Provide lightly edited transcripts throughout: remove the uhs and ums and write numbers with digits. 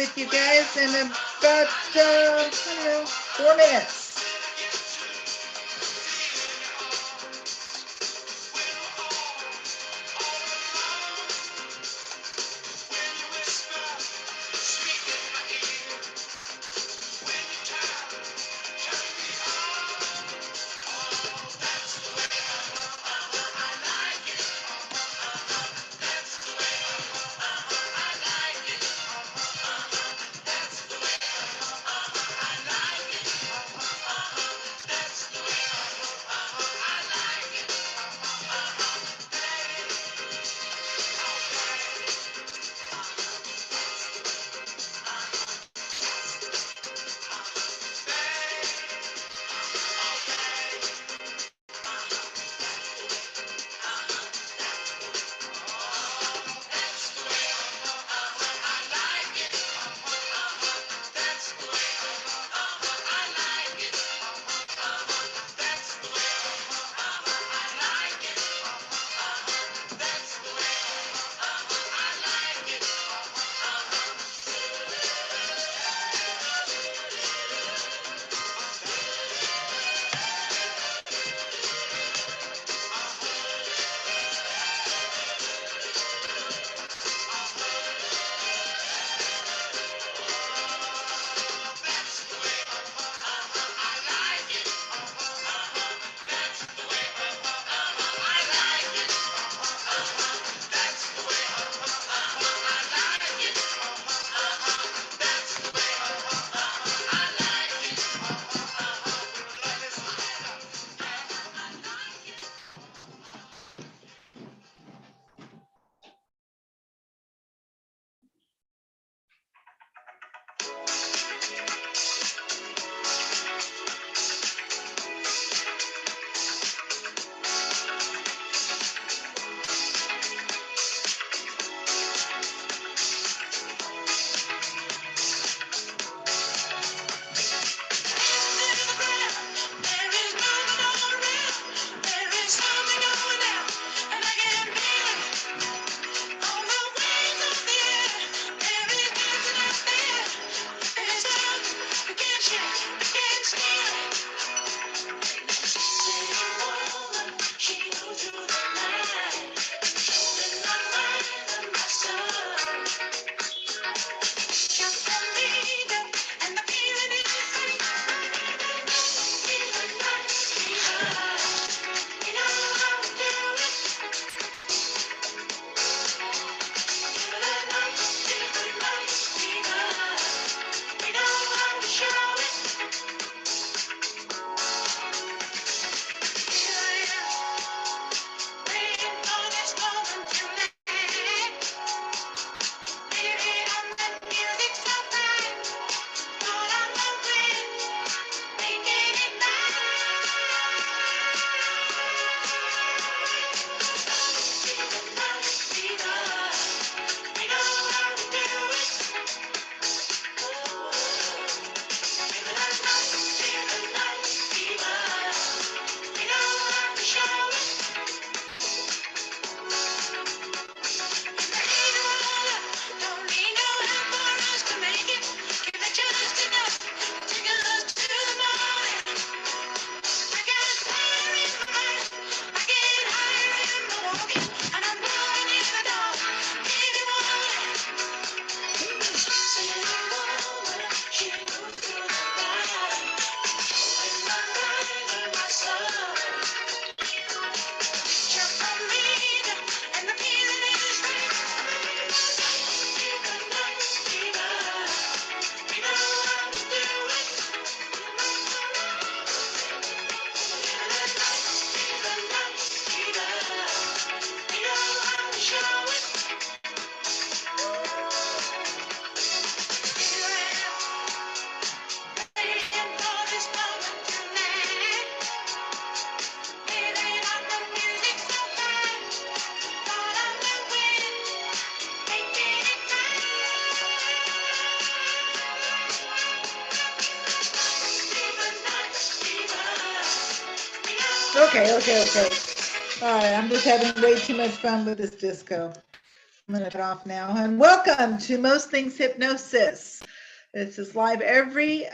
with you guys in about, I don't know, 4 minutes. Okay. All right, I'm just having way too much fun with this disco. I'm going to turn it off now. And welcome to Most Things Hypnosis. This is live every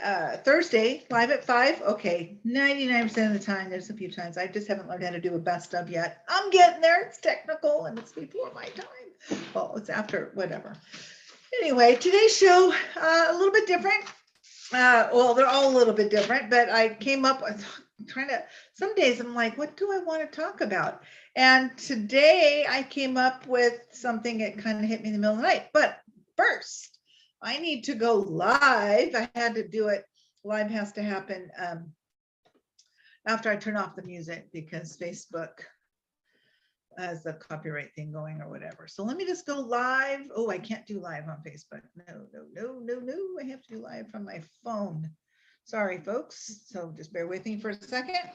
Thursday, live at 5. Okay, 99% of the time. There's a few times I just haven't learned how to do a best of yet. I'm getting there. It's technical and it's before my time. Well, it's after, whatever. Anyway, today's show, a little bit different. Well, they're all a little bit different, but I came up with some days I'm like, what do I want to talk about? And today I came up with something that kind of hit me in the middle of the night. But first, I need to go live. I had to do it. Live has to happen after I turn off the music because Facebook has the copyright thing going or whatever. So let me just go live. Oh, I can't do live on Facebook. No. I have to do live from my phone. Sorry, folks. So just bear with me for a second.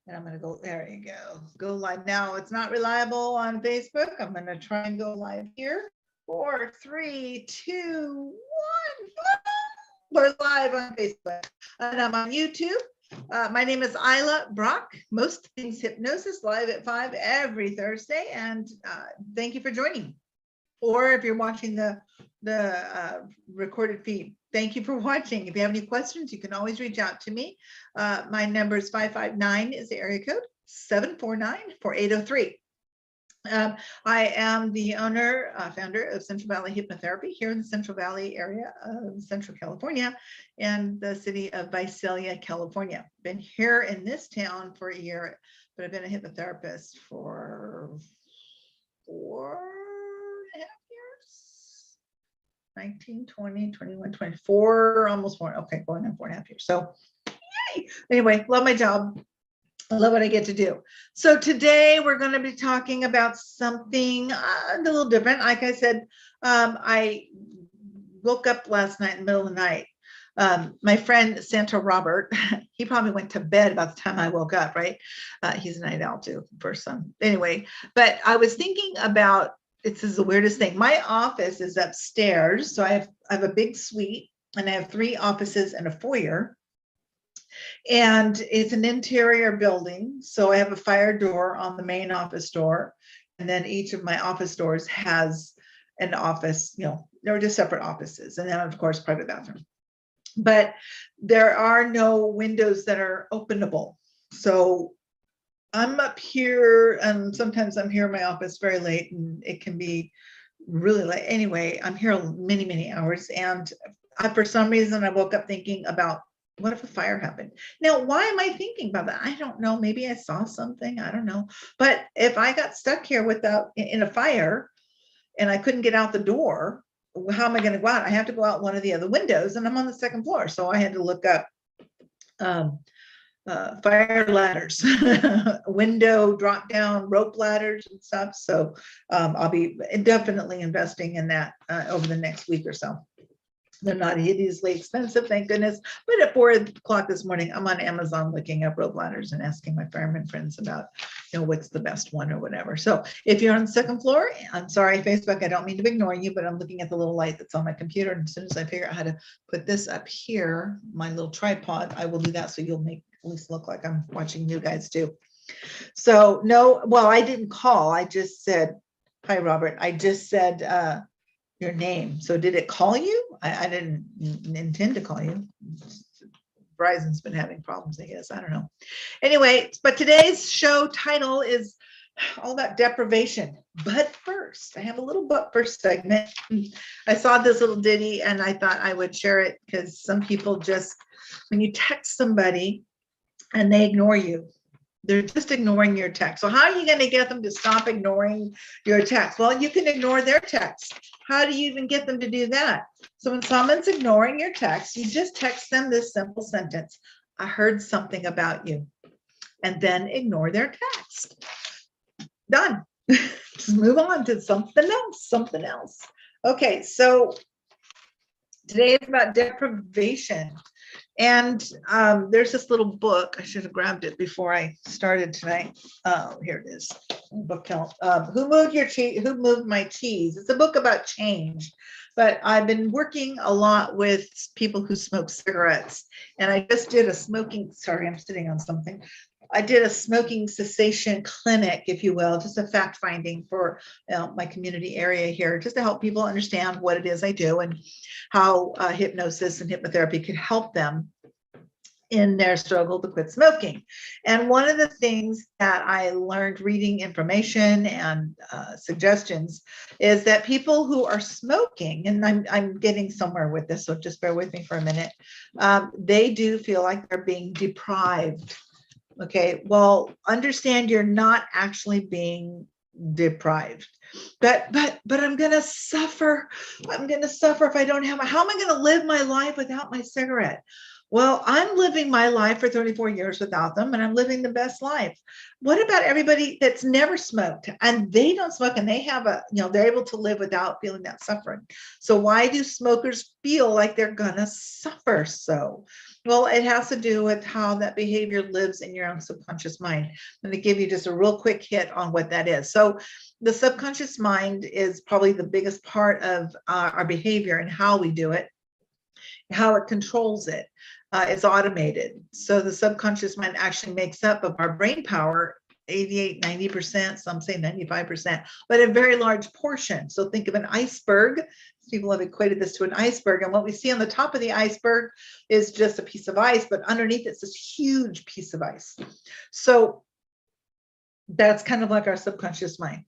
And I'm going to go, there you go live. Now it's not reliable on Facebook. I'm going to try and go live here. 4, 3, 2, 1. We're live on Facebook and I'm on YouTube. My name is ILAH Brock. Most things hypnosis, live at 5 every Thursday. And thank you for joining. Or if you're watching the recorded feed, thank you for watching. If you have any questions, you can always reach out to me. My number is 559 is the area code 749-4803. I am the owner, founder of Central Valley Hypnotherapy here in the Central Valley area of Central California and the city of Visalia, California. Been here in this town for a year, but I've been a hypnotherapist for 4.5 years. 19, 20, 21, 24, almost 4. Okay, going on 4.5 years. So yay! Anyway, love my job. I love what I get to do. So today we're going to be talking about something a little different. Like I said, I woke up last night in the middle of the night. My friend Santa Robert, he probably went to bed about the time I woke up, right? He's a night owl too, for some. Anyway, but I was thinking about, this is the weirdest thing. My office is upstairs. So I have a big suite and I have 3 offices and a foyer. And it's an interior building. So I have a fire door on the main office door. And then each of my office doors has an office, they're just separate offices. And then of course, private bathroom. But there are no windows that are openable. So I'm up here and sometimes I'm here in my office very late and it can be really late. Anyway, I'm here many, many hours. And for some reason, I woke up thinking about, what if a fire happened? Now, why am I thinking about that? I don't know. Maybe I saw something. I don't know. But if I got stuck here in a fire and I couldn't get out the door, how am I going to go out? I have to go out one of the other windows and I'm on the 2nd floor. So I had to look up fire ladders, window drop down rope ladders and stuff. So I'll be definitely investing in that over the next week or so. They're not hideously expensive, thank goodness. But at 4 o'clock this morning, I'm on Amazon looking up rope ladders and asking my fireman friends about, what's the best one or whatever. So if you're on the 2nd floor, I'm sorry, Facebook, I don't mean to ignore you, but I'm looking at the little light that's on my computer. And as soon as I figure out how to put this up here, my little tripod, I will do that. So you'll make at least look like I'm watching you guys too. So no, well, I didn't call. I just said, hi, Robert. I just said, your name. So did it call you? I didn't intend to call you. Verizon's been having problems, I guess. I don't know. Anyway, but today's show title is all about deprivation. But first, I have a little but first segment. I saw this little ditty and I thought I would share it because some people just, when you text somebody and they ignore you, they're just ignoring your text. So how are you going to get them to stop ignoring your text? Well, you can ignore their text. How do you even get them to do that? So when someone's ignoring your text, you just text them this simple sentence: I heard something about you. And then ignore their text. Done. Just move on to something else. Okay, so today is about deprivation. And there's this little book. I should have grabbed it before I started tonight. Oh, here it is. Book count. Who moved my cheese? It's a book about change. But I've been working a lot with people who smoke cigarettes. And I just did a smoking, sorry, I'm sitting on something. I did a smoking cessation clinic, if you will, just a fact finding for my community area here, just to help people understand what it is I do and how hypnosis and hypnotherapy could help them in their struggle to quit smoking. And one of the things that I learned reading information and suggestions is that people who are smoking, and I'm getting somewhere with this, so just bear with me for a minute, they do feel like they're being deprived. Okay, well, understand you're not actually being deprived. But I'm gonna suffer. I'm gonna suffer if I don't have. How am I gonna live my life without my cigarette? Well, I'm living my life for 34 years without them, and I'm living the best life. What about everybody that's never smoked and they don't smoke and they have they're able to live without feeling that suffering? So why do smokers feel like they're gonna suffer so? Well, it has to do with how that behavior lives in your own subconscious mind. I'm going to give you just a real quick hit on what that is. So the subconscious mind is probably the biggest part of our behavior and how we do it, how it controls it. It's automated. So the subconscious mind actually makes up of our brain power 88, 90%, some say 95%, but a very large portion. So think of an iceberg. People have equated this to an iceberg. And what we see on the top of the iceberg is just a piece of ice, but underneath it's this huge piece of ice. So that's kind of like our subconscious mind.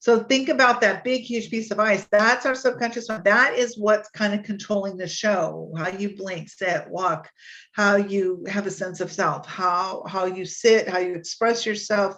So think about that big, huge piece of ice. That's our subconscious mind. That is what's kind of controlling the show, how you blink, sit, walk, how you have a sense of self, how you sit, how you express yourself,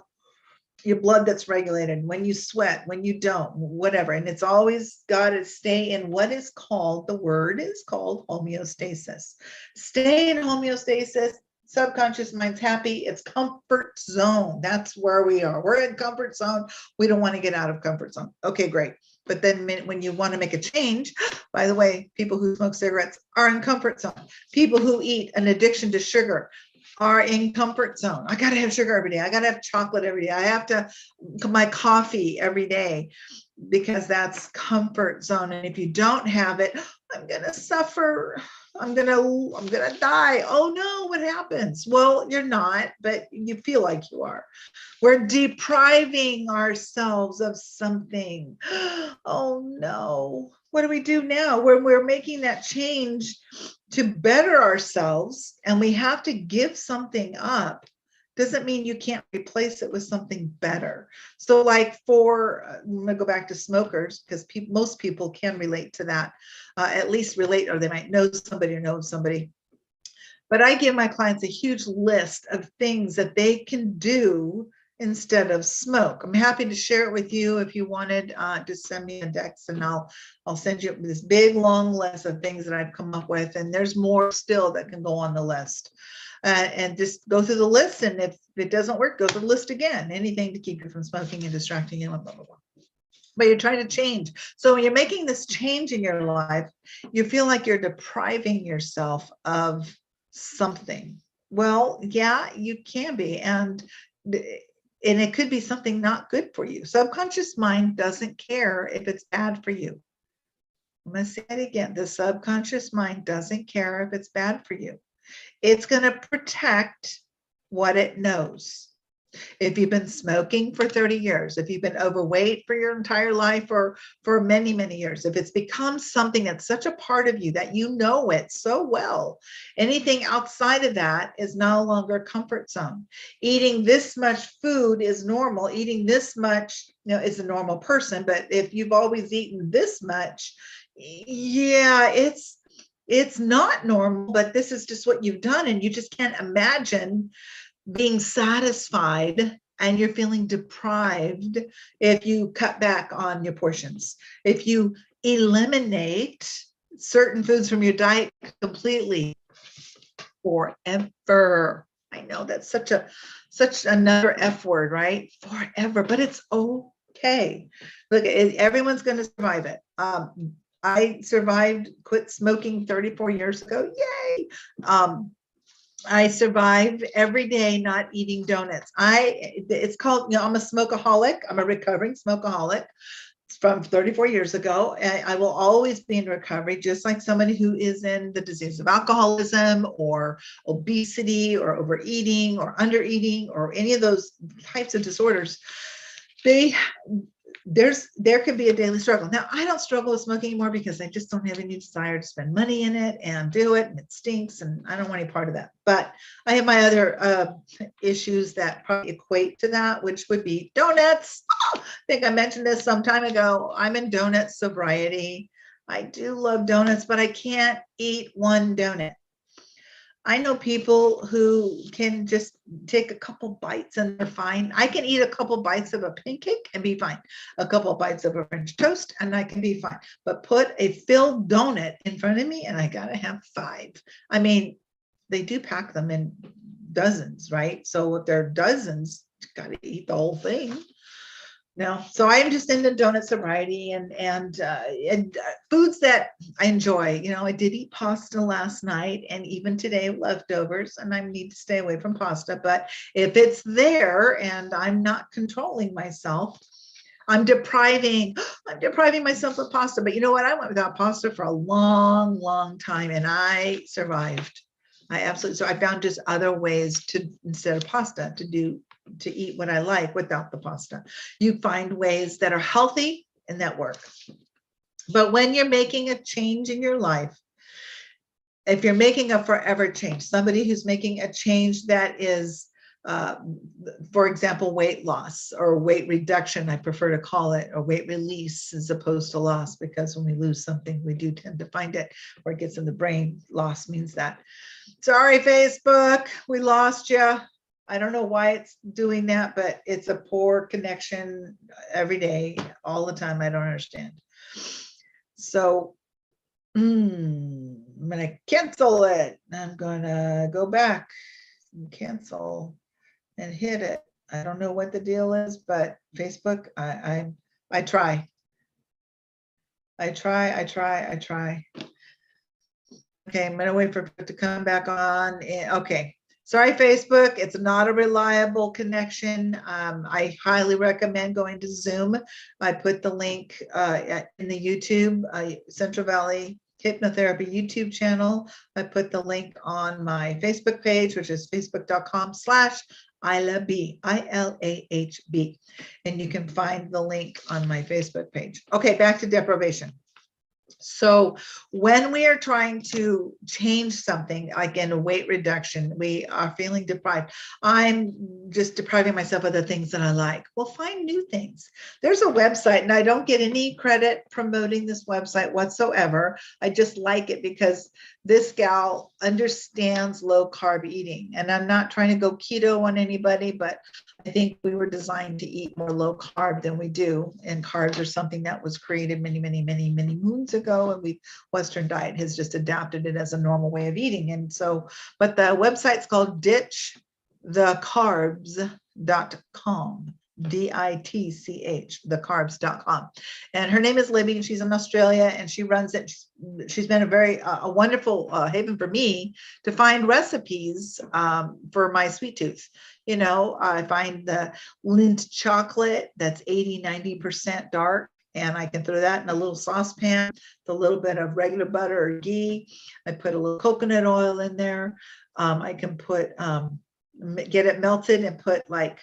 your blood that's regulated, when you sweat, when you don't, whatever. And it's always got to stay in what is called, the word is called homeostasis. Stay in homeostasis. Subconscious mind's happy. It's comfort zone. That's where we are. We're in comfort zone. We don't want to get out of comfort zone. Okay, great. But then when you want to make a change, by the way, people who smoke cigarettes are in comfort zone. People who eat an addiction to sugar are in comfort zone. I got to have sugar every day. I got to have chocolate every day. I have to my coffee every day because that's comfort zone. And if you don't have it, I'm going to suffer. I'm going to die. Oh no, what happens? Well, you're not, but you feel like you are. We're depriving ourselves of something. Oh no. What do we do now? When we're making that change to better ourselves and we have to give something up, doesn't mean you can't replace it with something better. So like I'm going to go back to smokers because most people can relate to that, at least relate, or they might know somebody or know somebody. But I give my clients a huge list of things that they can do instead of smoke. I'm happy to share it with you. If you wanted, just send me a text and I'll send you this big long list of things that I've come up with. And there's more still that can go on the list. And just go through the list. And if it doesn't work, go through the list again. Anything to keep you from smoking and distracting you, blah, blah, blah. But you're trying to change. So when you're making this change in your life, you feel like you're depriving yourself of something. Well, yeah, you can be. And it could be something not good for you. Subconscious mind doesn't care if it's bad for you. I'm going to say it again. The subconscious mind doesn't care if it's bad for you. It's going to protect what it knows. If you've been smoking for 30 years, if you've been overweight for your entire life or for many, many years, if it's become something that's such a part of you that you know it so well, anything outside of that is no longer comfort zone. Eating this much food is normal. Eating this much, is a normal person. But if you've always eaten this much, yeah, it's not normal, but this is just what you've done. And you just can't imagine being satisfied and you're feeling deprived if you cut back on your portions. If you eliminate certain foods from your diet completely forever. I know that's such another F word, right? Forever, but it's okay. Look, everyone's going to survive it. I survived, quit smoking 34 years ago. Yay. I survive every day not eating donuts. It's called, I'm a smokeaholic. I'm a recovering smokeaholic. from 34 years ago. I will always be in recovery, just like somebody who is in the disease of alcoholism or obesity or overeating or undereating or any of those types of disorders. There could be a daily struggle. Now, I don't struggle with smoking anymore because I just don't have any desire to spend money in it and do it, and it stinks, and I don't want any part of that. But I have my other issues that probably equate to that, which would be donuts. Oh, I think I mentioned this some time ago. I'm in donut sobriety. I do love donuts, but I can't eat one donut. I know people who can just take a couple bites and they're fine. I can eat a couple bites of a pancake and be fine. A couple bites of a French toast and I can be fine. But put a filled donut in front of me and I gotta have 5. I mean, they do pack them in dozens, right? So if there are dozens, you gotta eat the whole thing. No, so I'm just into donut sobriety and foods that I enjoy. You know, I did eat pasta last night and even today leftovers, and I need to stay away from pasta. But if it's there and I'm not controlling myself, I'm depriving myself of pasta. But you know what? I went without pasta for a long, long time and I survived. So I found just other ways to, instead of pasta, to eat what I like without the pasta. You find ways that are healthy and that work. But when you're making a change in your life, if you're making a forever change, somebody who's making a change that is, for example, weight loss or weight reduction, I prefer to call it, or weight release as opposed to loss, because when we lose something, we do tend to find it where it gets in the brain. Loss means that. Sorry, Facebook, we lost you. I don't know why it's doing that, but it's a poor connection every day, all the time. I don't understand. So I'm going to cancel it. I'm going to go back and cancel and hit it. I don't know what the deal is, but Facebook, I try. I try. Okay, I'm going to wait for it to come back on. Okay. Sorry, Facebook, it's not a reliable connection. I highly recommend going to Zoom. I put the link in the YouTube, Central Valley Hypnotherapy YouTube channel. I put the link on my Facebook page, which is facebook.com/ILAHB, ILAHB. And you can find the link on my Facebook page. Okay, back to deprivation. So when we are trying to change something, like in a weight reduction, we are feeling deprived. I'm just depriving myself of the things that I like. Well, find new things. There's a website, and I don't get any credit promoting this website whatsoever. I just like it because this gal understands low carb eating. And I'm not trying to go keto on anybody, but I think we were designed to eat more low carb than we do. And carbs are something that was created many, many, many, many moons ago. And Western diet has just adapted it as a normal way of eating. And so, but the website's called ditchthecarbs.com. DITCH, thecarbs.com. And her name is Libby, and she's in Australia, and she runs it. She's been a wonderful haven for me to find recipes for my sweet tooth. You know, I find the Lindt chocolate that's 80-90% dark, and I can throw that in a little saucepan with a little bit of regular butter or ghee. I put a little coconut oil in there. I can put, get it melted and put like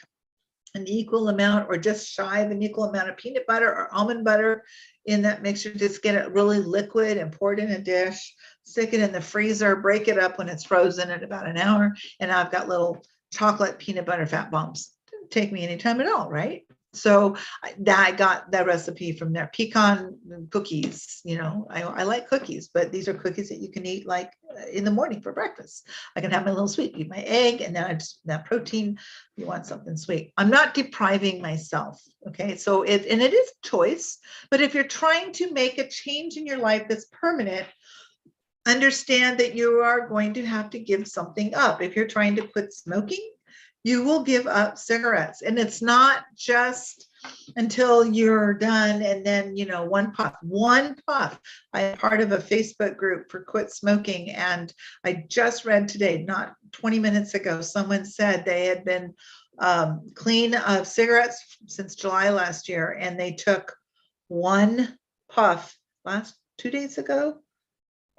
an equal amount or just shy of an equal amount of peanut butter or almond butter in that mixture. Just get it really liquid and pour it in a dish, stick it in the freezer, break it up when it's frozen at about an hour. And I've got little chocolate peanut butter fat bombs. Didn't take me any time at all, right? So I got that recipe from there. Pecan cookies, you know, I like cookies, but these are cookies that you can eat like in the morning for breakfast. I can have my little sweet, eat my egg, and then I just that protein. You want something sweet. I'm not depriving myself. Okay, so it is choice, but if you're trying to make a change in your life that's permanent, understand that you are going to have to give something up. If you're trying to quit smoking, you will give up cigarettes. And it's not just until you're done and then, you know, one puff. I'm part of a Facebook group for quit smoking. And I just read today, not 20 minutes ago, someone said they had been clean of cigarettes since July last year. And they took one puff last 2 days ago.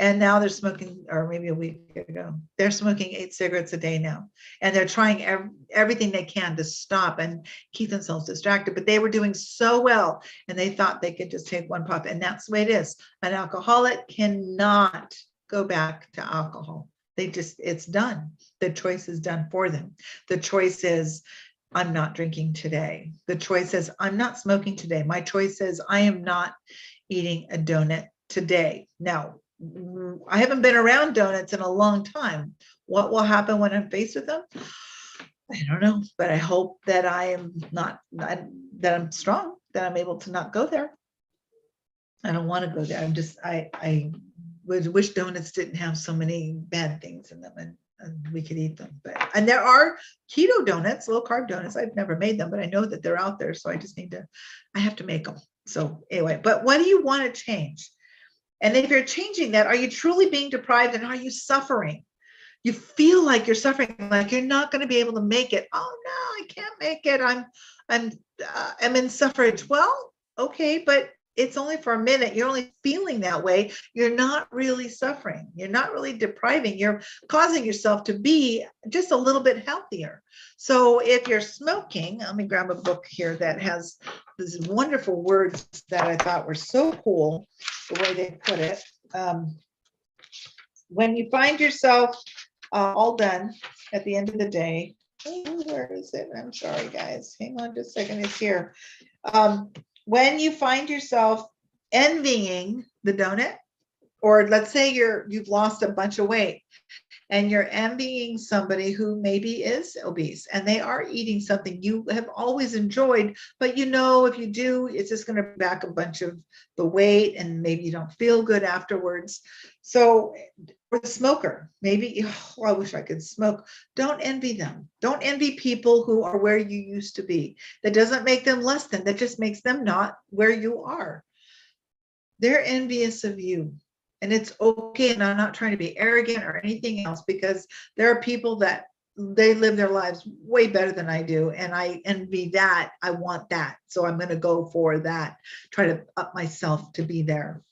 And now they're smoking, or maybe a week ago, they're smoking 8 cigarettes a day now. And they're trying everything they can to stop and keep themselves distracted. But they were doing so well, and they thought they could just take one puff. And that's the way it is. An alcoholic cannot go back to alcohol. It's done. The choice is done for them. The choice is, I'm not drinking today. The choice is, I'm not smoking today. My choice is, I am not eating a donut today. Now, I haven't been around donuts in a long time. What will happen when I'm faced with them? I don't know, but I hope that I am not, that I'm strong, that I'm able to not go there. I don't want to go there. I would wish donuts didn't have so many bad things in them, and we could eat them. And there are keto donuts, low carb donuts. I've never made them, but I know that they're out there. So I have to make them. So anyway, but what do you want to change? And if you're changing that, are you truly being deprived, and are you suffering? You feel like you're suffering, like you're not going to be able to make it. Oh no, I can't make it. I'm in suffrage. Well, okay, but it's only for a minute. You're only feeling that way. You're not really suffering. You're not really depriving. You're causing yourself to be just a little bit healthier. So if you're smoking, let me grab a book here that has these wonderful words that I thought were so cool, the way they put it. When you find yourself all done at the end of the day, where is it? I'm sorry, guys. Hang on just a second. It's here. When you find yourself envying the donut, or let's say you've lost a bunch of weight and you're envying somebody who maybe is obese and they are eating something you have always enjoyed, but if you do, it's just going to bring back a bunch of the weight and maybe you don't feel good afterwards. So for the smoker, maybe, I wish I could smoke. Don't envy them. Don't envy people who are where you used to be. That doesn't make them less than, that just makes them not where you are. They're envious of you. And it's okay. And I'm not trying to be arrogant or anything else, because there are people that they live their lives way better than I do. And I envy that. I want that. So I'm going to go for that, try to up myself to be there.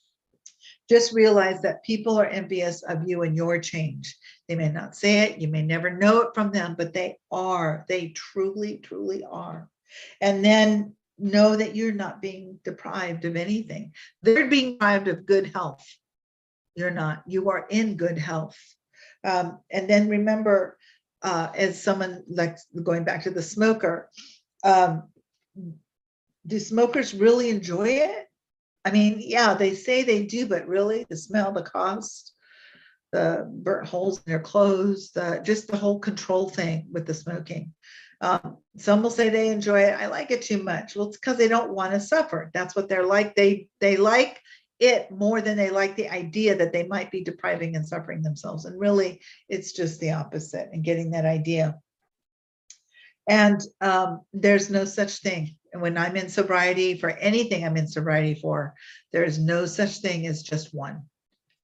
Just realize that people are envious of you and your change. They may not say it. You may never know it from them, but they are. They truly, truly are. And then know that you're not being deprived of anything. They're being deprived of good health. You're not. You are in good health. And then remember, as someone, like going back to the smoker, do smokers really enjoy it? I mean, yeah, they say they do, but really the smell, the cost, the burnt holes in their clothes, just the whole control thing with the smoking. Some will say they enjoy it. I like it too much. Well, it's because they don't want to suffer. That's what they're like. They like it more than they like the idea that they might be depriving and suffering themselves. And really, it's just the opposite, and getting that idea. And there's no such thing. And when I'm in sobriety, for anything I'm in sobriety for, there is no such thing as just one.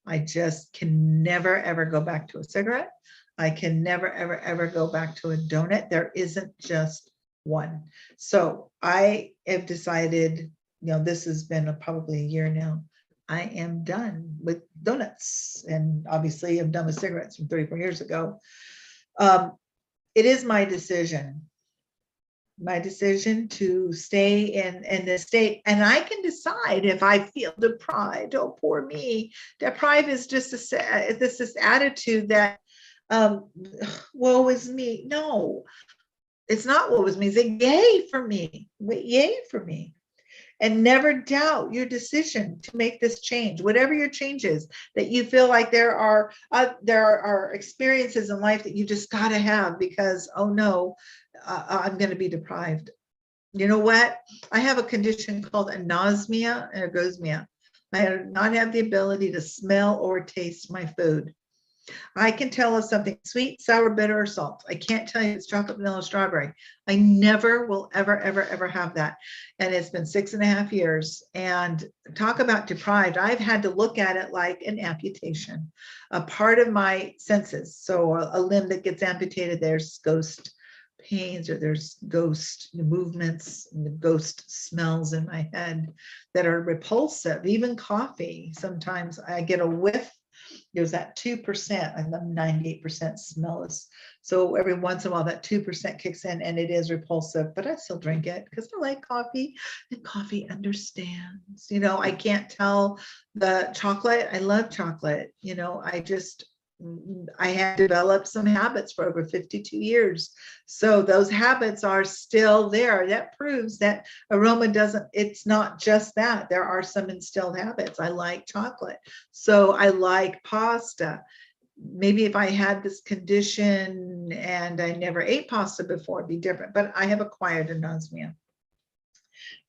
I just can never, ever go back to a cigarette. I can never, ever, ever go back to a donut. There isn't just one. So I have decided, this has been probably a year now. I am done with donuts. And obviously I'm done with cigarettes from 34 years ago. It is my decision to stay in this state. And I can decide if I feel deprived. Oh, poor me. Deprived is just this attitude that, woe is me. No, it's not woe is me. It's yay for me. Yay for me. And never doubt your decision to make this change, whatever your change is, that you feel like there are experiences in life that you just got to have because, oh no, I'm going to be deprived. You know what? I have a condition called anosmia and agosmia. I do not have the ability to smell or taste my food. I can tell if something sweet, sour, bitter, or salt. I can't tell you if it's chocolate, vanilla, strawberry. I never will ever, ever, ever have that. And it's been 6.5 years. And talk about deprived. I've had to look at it like an amputation, a part of my senses. So a limb that gets amputated, there's ghost pains, or there's ghost movements and the ghost smells in my head that are repulsive. Even coffee, sometimes I get a whiff. There's that 2%, and the 98% smell is. So every once in a while, that 2% kicks in, and it is repulsive, but I still drink it because I like coffee, and coffee understands. I can't tell the chocolate. I love chocolate. I have developed some habits for over 52 years. So those habits are still there. That proves that aroma it's not just that. There are some instilled habits. I like chocolate. So I like pasta. Maybe if I had this condition and I never ate pasta before, it'd be different, but I have acquired anosmia.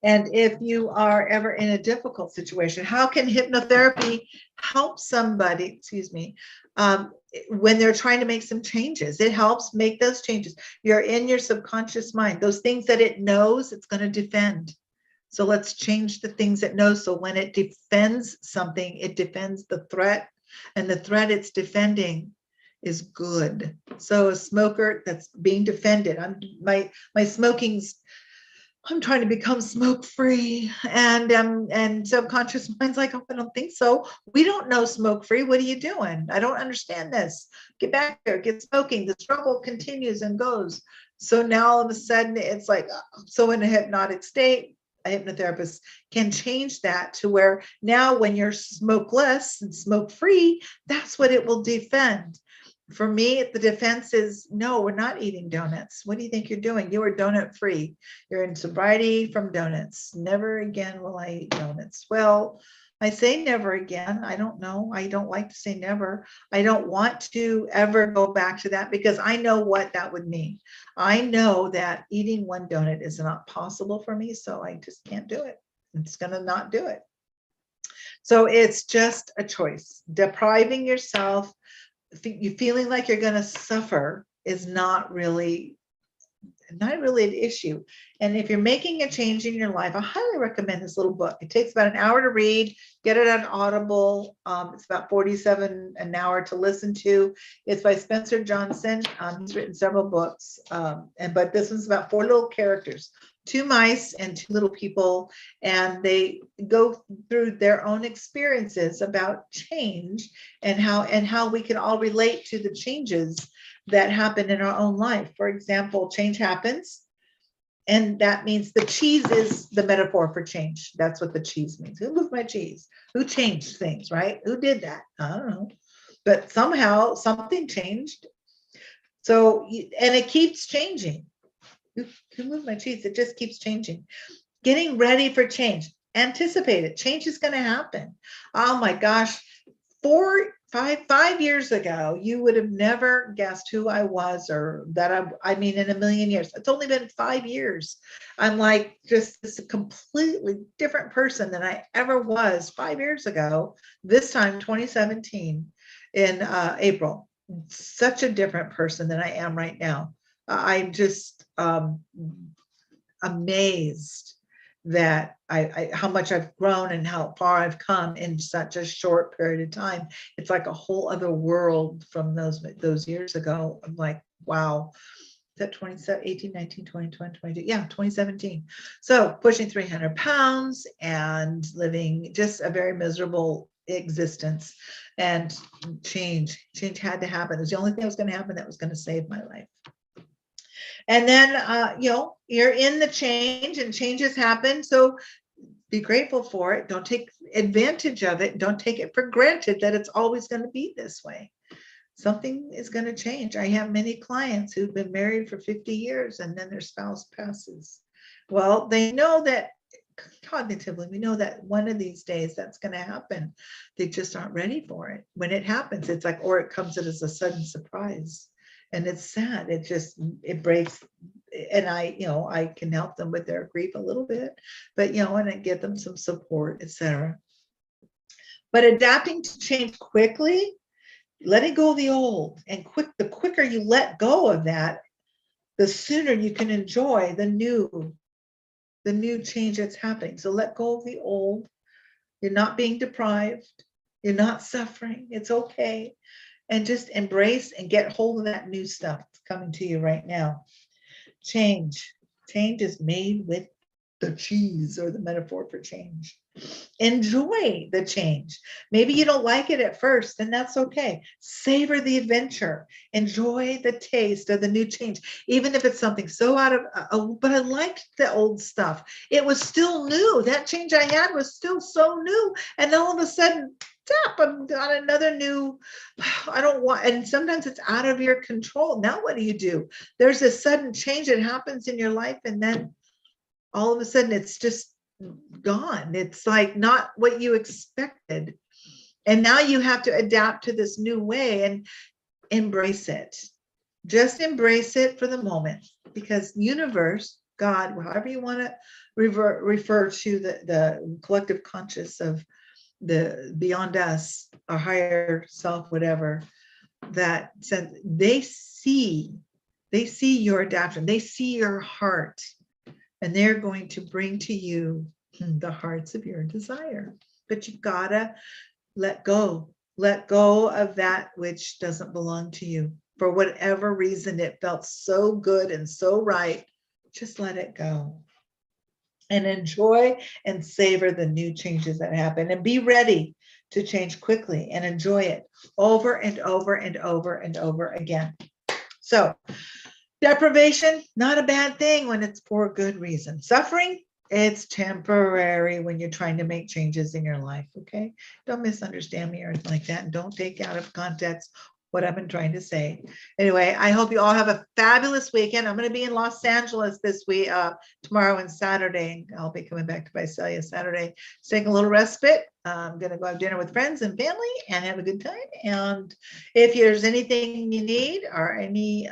And if you are ever in a difficult situation, how can hypnotherapy help somebody, excuse me, when they're trying to make some changes? It helps make those changes. You're in your subconscious mind, those things that it knows it's going to defend. So let's change the things it knows. So when it defends something, it defends the threat, and the threat it's defending is good. So a smoker that's being defended, my smoking's, I'm trying to become smoke-free, and subconscious mind's like, oh, I don't think so. We don't know smoke-free. What are you doing? I don't understand this. Get back there, get smoking. The struggle continues and goes. So now all of a sudden it's like, so in a hypnotic state, a hypnotherapist can change that to where now when you're smokeless and smoke-free, that's what it will defend. For me, the defense is, no, we're not eating donuts. What do you think you're doing? You are donut free. You're in sobriety from donuts. Never again will I eat donuts. Well, I say never again. I don't know. I don't like to say never. I don't want to ever go back to that because I know what that would mean. I know that eating one donut is not possible for me, so I just can't do it. I'm just going to not do it. So it's just a choice. Depriving yourself, you feeling like you're going to suffer is not really an issue. And if you're making a change in your life, I highly recommend this little book. It takes about an hour to read. Get it on Audible. It's about 47 an hour to listen to. It's by Spencer Johnson. He's written several books, but this one's about 4 little characters, 2 mice and 2 little people, and they go through their own experiences about change and how we can all relate to the changes that happen in our own life. For example, change happens, and that means the cheese is the metaphor for change. That's what the cheese means. Who moved my cheese? Who changed things, right? Who did that? I don't know. But somehow something changed. So, and it keeps changing. Who moved my cheese? It just keeps changing. Getting ready for change. Anticipate it. Change is going to happen. Oh my gosh. 5 years ago, you would have never guessed who I was, or that I mean, in a million years. It's only been 5 years. I'm like just this completely different person than I ever was 5 years ago. This time, 2017, in April. Such a different person than I am right now. I'm just amazed that how much I've grown and how far I've come in such a short period of time. It's like a whole other world from those years ago. I'm like, wow. Is that 27, 18, 19, 20, 20, 22? Yeah, 2017. So pushing 300 pounds and living just a very miserable existence, and change had to happen. It was the only thing that was going to happen that was going to save my life. And then, you're in the change, and changes happen. So be grateful for it. Don't take advantage of it. Don't take it for granted that it's always going to be this way. Something is going to change. I have many clients who've been married for 50 years and then their spouse passes. Well, they know that cognitively, we know that one of these days that's going to happen. They just aren't ready for it. When it happens, it's like, or it comes as a sudden surprise. And it's sad. It breaks. And I can help them with their grief a little bit, but, and I give them some support, etc. But adapting to change quickly, letting go of the old, and the quicker you let go of that, the sooner you can enjoy the new change that's happening. So let go of the old. You're not being deprived. You're not suffering. It's okay. And just embrace and get hold of that new stuff that's coming to you right now. Change. Change is made with the cheese, or the metaphor for change. Enjoy the change. Maybe you don't like it at first, and that's okay. Savor the adventure. Enjoy the taste of the new change, even if it's something so out of, but I liked the old stuff. It was still new. That change I had was still so new. And all of a sudden, tap, I'm on another new, I don't want, and sometimes it's out of your control. Now, what do? There's a sudden change that happens in your life, and then all of a sudden it's just gone. It's like not what you expected. And now you have to adapt to this new way and embrace it. Just embrace it for the moment, because universe, God, however you want to refer to the collective conscious of the beyond us, our higher self, whatever, that sense, they see your adaptation, they see your heart, and they're going to bring to you the hearts of your desire. But you gotta let go of that which doesn't belong to you. For whatever reason, it felt so good and so right. Just let it go and enjoy and savor the new changes that happen, and be ready to change quickly and enjoy it over and over and over and over again. So deprivation, not a bad thing when it's for a good reason. Suffering, it's temporary when you're trying to make changes in your life, okay? Don't misunderstand me or anything like that. And don't take out of context what I've been trying to say. Anyway, I hope you all have a fabulous weekend. I'm going to be in Los Angeles this week, tomorrow and Saturday. I'll be coming back to Visalia Saturday, taking a little respite. I'm going to go have dinner with friends and family and have a good time. And if there's anything you need or any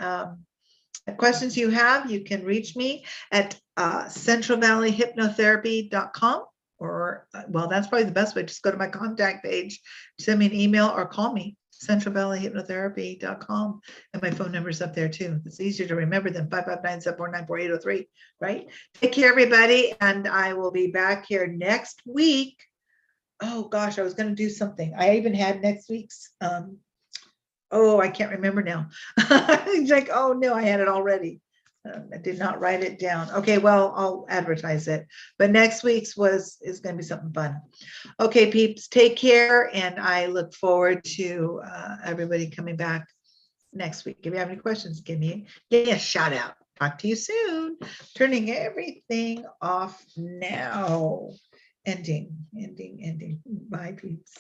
questions you have, you can reach me at centralvalleyhypnotherapy.com, or well, that's probably the best way. Just go to my contact page, send me an email, or call me, centralvalleyhypnotherapy.com, and my phone number is up there too. It's easier to remember than 559-749-4803, right? Take care, everybody, and I will be back here next week. Oh gosh, I was going to do something. I even had next week's oh, I can't remember now. It's like, oh no, I had it already. I did not write it down. Okay, well, I'll advertise it. But next week's is going to be something fun. Okay, peeps, take care, and I look forward to everybody coming back next week. If you have any questions, give me a shout out. Talk to you soon. Turning everything off now. Ending. Bye, peeps.